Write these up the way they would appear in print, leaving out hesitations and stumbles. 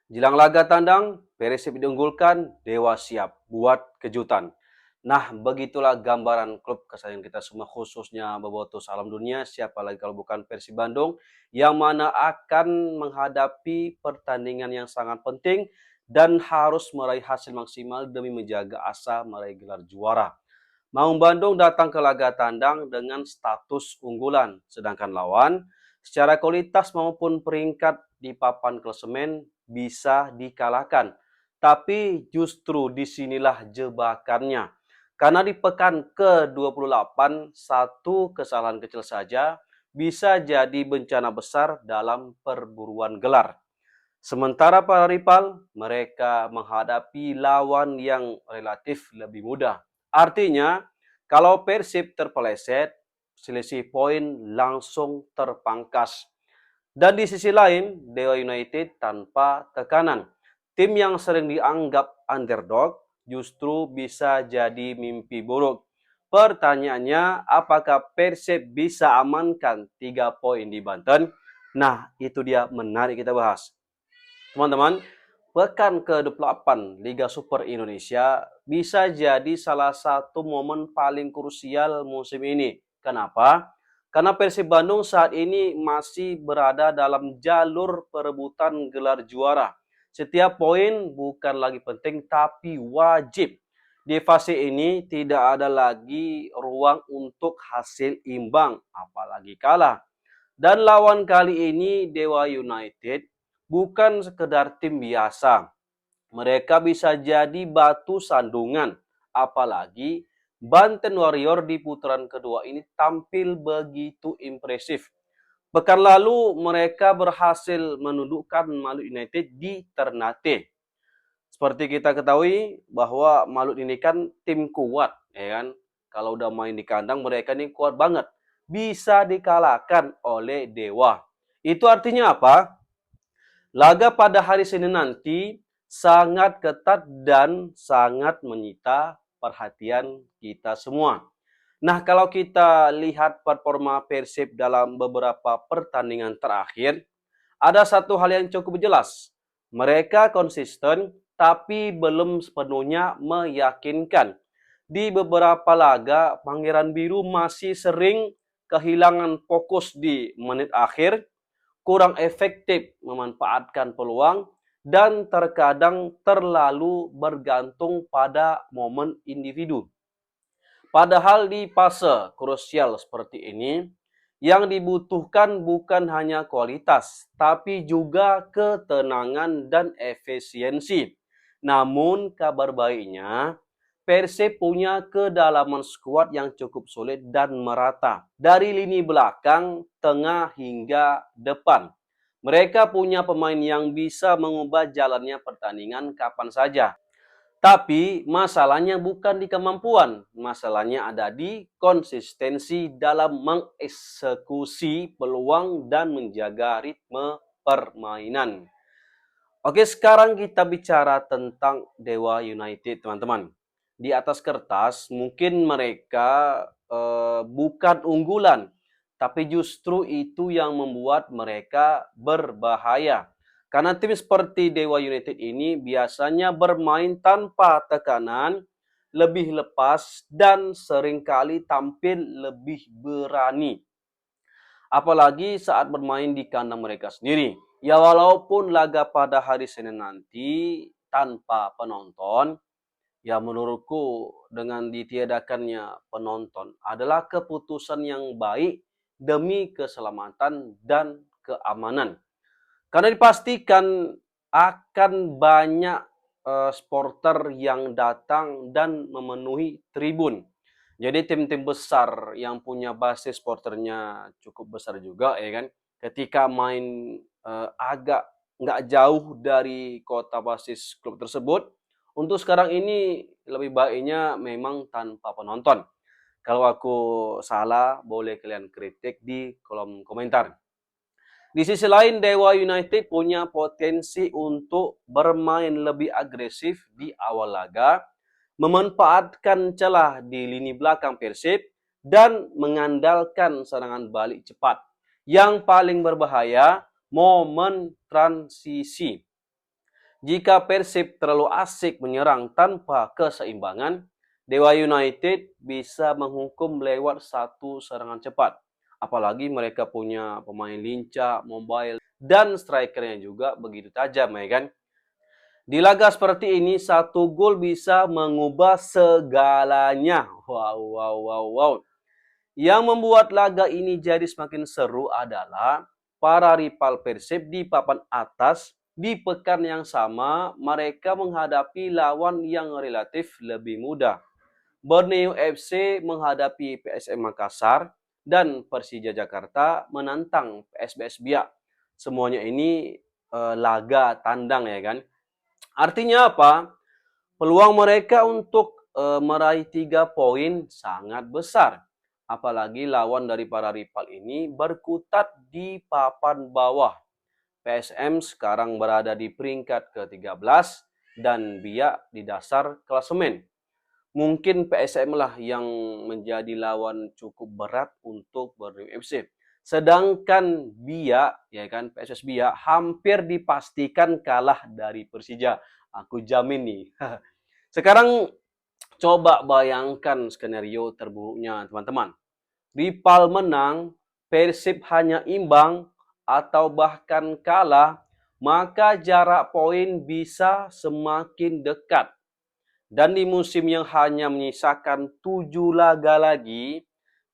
Jelang laga tandang, Persib diunggulkan, Dewa siap buat kejutan. Nah, begitulah gambaran klub kesayangan kita semua, khususnya Boboto Salam Dunia, siapa lagi kalau bukan Persib Bandung, yang mana akan menghadapi pertandingan yang sangat penting dan harus meraih hasil maksimal demi menjaga asa meraih gelar juara. Maung Bandung datang ke laga tandang dengan status unggulan, sedangkan lawan secara kualitas maupun peringkat di papan klasemen bisa dikalahkan. Tapi justru disinilah jebakannya. Karena di pekan ke-28, satu kesalahan kecil saja bisa jadi bencana besar dalam perburuan gelar. Sementara para rival, mereka menghadapi lawan yang relatif lebih mudah. Artinya, kalau Persib terpeleset, selisih poin langsung terpangkas. Dan di sisi lain, Dewa United tanpa tekanan. Tim yang sering dianggap underdog justru bisa jadi mimpi buruk. Pertanyaannya, apakah Persib bisa amankan 3 poin di Banten? Nah, itu dia menarik kita bahas. Teman-teman, pekan ke-28 Liga Super Indonesia bisa jadi salah satu momen paling krusial musim ini. Kenapa? Karena Persib Bandung saat ini masih berada dalam jalur perebutan gelar juara. Setiap poin bukan lagi penting tapi wajib. Di fase ini tidak ada lagi ruang untuk hasil imbang, apalagi kalah. Dan lawan kali ini Dewa United bukan sekedar tim biasa. Mereka bisa jadi batu sandungan. Apalagi Banten Warrior di putaran kedua ini tampil begitu impresif. Pekan lalu mereka berhasil menundukkan Malut United di Ternate. Seperti kita ketahui bahwa Malut ini kan tim kuat, ya kan? Kalau udah main di kandang mereka ini kuat banget. Bisa dikalahkan oleh Dewa. Itu artinya apa? Laga pada hari Senin nanti sangat ketat dan sangat menyita perhatian kita semua. Nah, kalau kita lihat performa Persib dalam beberapa pertandingan terakhir, ada satu hal yang cukup jelas. Mereka konsisten tapi belum sepenuhnya meyakinkan. Di beberapa laga, Pangeran Biru masih sering kehilangan fokus di menit akhir, kurang efektif memanfaatkan peluang, dan terkadang terlalu bergantung pada momen individu. Padahal di fase krusial seperti ini, yang dibutuhkan bukan hanya kualitas, tapi juga ketenangan dan efisiensi. Namun kabar baiknya, Persib punya kedalaman skuad yang cukup solid dan merata. Dari lini belakang, tengah hingga depan. Mereka punya pemain yang bisa mengubah jalannya pertandingan kapan saja. Tapi masalahnya bukan di kemampuan, masalahnya ada di konsistensi dalam mengeksekusi peluang dan menjaga ritme permainan. Oke, sekarang kita bicara tentang Dewa United, teman-teman. Di atas kertas, mungkin mereka bukan unggulan, tapi justru itu yang membuat mereka berbahaya. Karena tim seperti Dewa United ini biasanya bermain tanpa tekanan, lebih lepas, dan seringkali tampil lebih berani. Apalagi saat bermain di kandang mereka sendiri. Ya walaupun laga pada hari Senin nanti tanpa penonton, ya menurutku dengan ditiadakannya penonton adalah keputusan yang baik demi keselamatan dan keamanan. Karena dipastikan akan banyak supporter yang datang dan memenuhi tribun. Jadi tim-tim besar yang punya basis supporternya cukup besar juga, ya kan. Ketika main agak nggak jauh dari kota basis klub tersebut, untuk sekarang ini lebih baiknya memang tanpa penonton. Kalau aku salah, boleh kalian kritik di kolom komentar. Di sisi lain, Dewa United punya potensi untuk bermain lebih agresif di awal laga, memanfaatkan celah di lini belakang Persib, dan mengandalkan serangan balik cepat. Yang paling berbahaya, momen transisi. Jika Persib terlalu asik menyerang tanpa keseimbangan, Dewa United bisa menghukum lewat satu serangan cepat. Apalagi mereka punya pemain lincah, mobile, dan strikernya juga begitu tajam, ya kan? Di laga seperti ini, satu gol bisa mengubah segalanya. Wow, wow, wow, wow. Yang membuat laga ini jadi semakin seru adalah para rival Persib di papan atas di pekan yang sama mereka menghadapi lawan yang relatif lebih mudah. Borneo FC menghadapi PSM Makassar dan Persija Jakarta menantang PSBS Biak. Semuanya ini laga tandang, ya kan? Artinya apa? Peluang mereka untuk meraih 3 poin sangat besar. Apalagi lawan dari para rival ini berkutat di papan bawah. PSM sekarang berada di peringkat ke-13 dan Biak di dasar klasemen. Mungkin PSM lah yang menjadi lawan cukup berat untuk Borneo FC. Sedangkan Biak, ya kan, PSS Biak hampir dipastikan kalah dari Persija. Aku jamin nih. Sekarang coba bayangkan skenario terburuknya, teman-teman. Rival menang, Persib hanya imbang, atau bahkan kalah, maka jarak poin bisa semakin dekat. Dan di musim yang hanya menyisakan 7 laga lagi,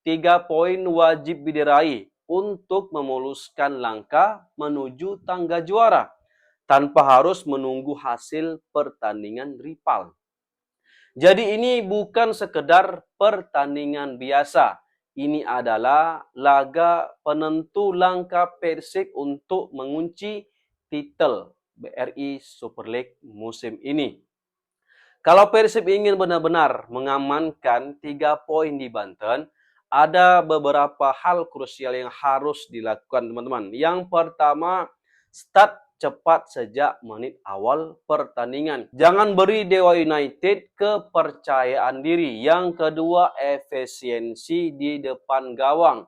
3 poin wajib diraih untuk memuluskan langkah menuju tangga juara tanpa harus menunggu hasil pertandingan rival. Jadi ini bukan sekedar pertandingan biasa. Ini adalah laga penentu langkah Persib untuk mengunci titel BRI Super League musim ini. Kalau Persib ingin benar-benar mengamankan 3 poin di Banten, ada beberapa hal krusial yang harus dilakukan, teman-teman. Yang pertama, start cepat sejak menit awal pertandingan. Jangan beri Dewa United kepercayaan diri. Yang kedua, efisiensi di depan gawang.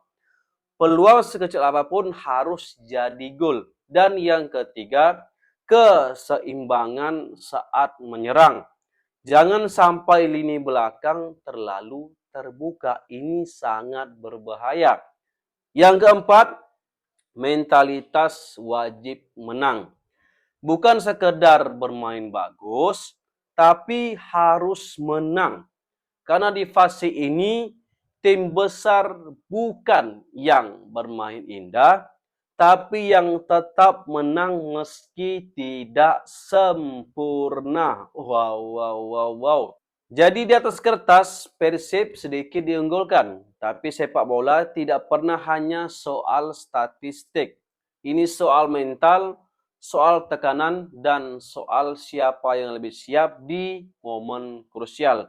Peluang sekecil apapun harus jadi gol. Dan yang ketiga, keseimbangan saat menyerang. Jangan sampai lini belakang terlalu terbuka. Ini sangat berbahaya. Yang keempat, mentalitas wajib menang. Bukan sekedar bermain bagus, tapi harus menang. Karena di fase ini, tim besar bukan yang bermain indah, tapi yang tetap menang meski tidak sempurna. Wow, wow, wow, wow. Jadi di atas kertas, Persib sedikit diunggulkan. Tapi sepak bola tidak pernah hanya soal statistik. Ini soal mental, soal tekanan, dan soal siapa yang lebih siap di momen krusial.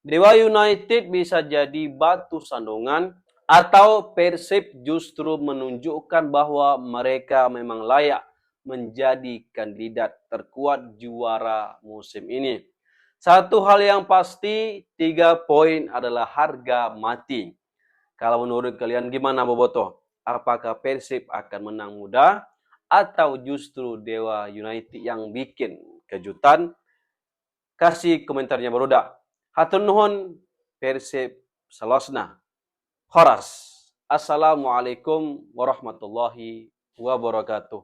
Dewa United bisa jadi batu sandungan atau Persib justru menunjukkan bahwa mereka memang layak menjadi kandidat terkuat juara musim ini. Satu hal yang pasti, 3 poin adalah harga mati. Kalau menurut kalian gimana, Boboto? Apakah Persib akan menang mudah atau justru Dewa United yang bikin kejutan? Kasih komentarnya barudak. Hatur nuhun, Persib Salosna. Horas. Assalamualaikum warahmatullahi wabarakatuh.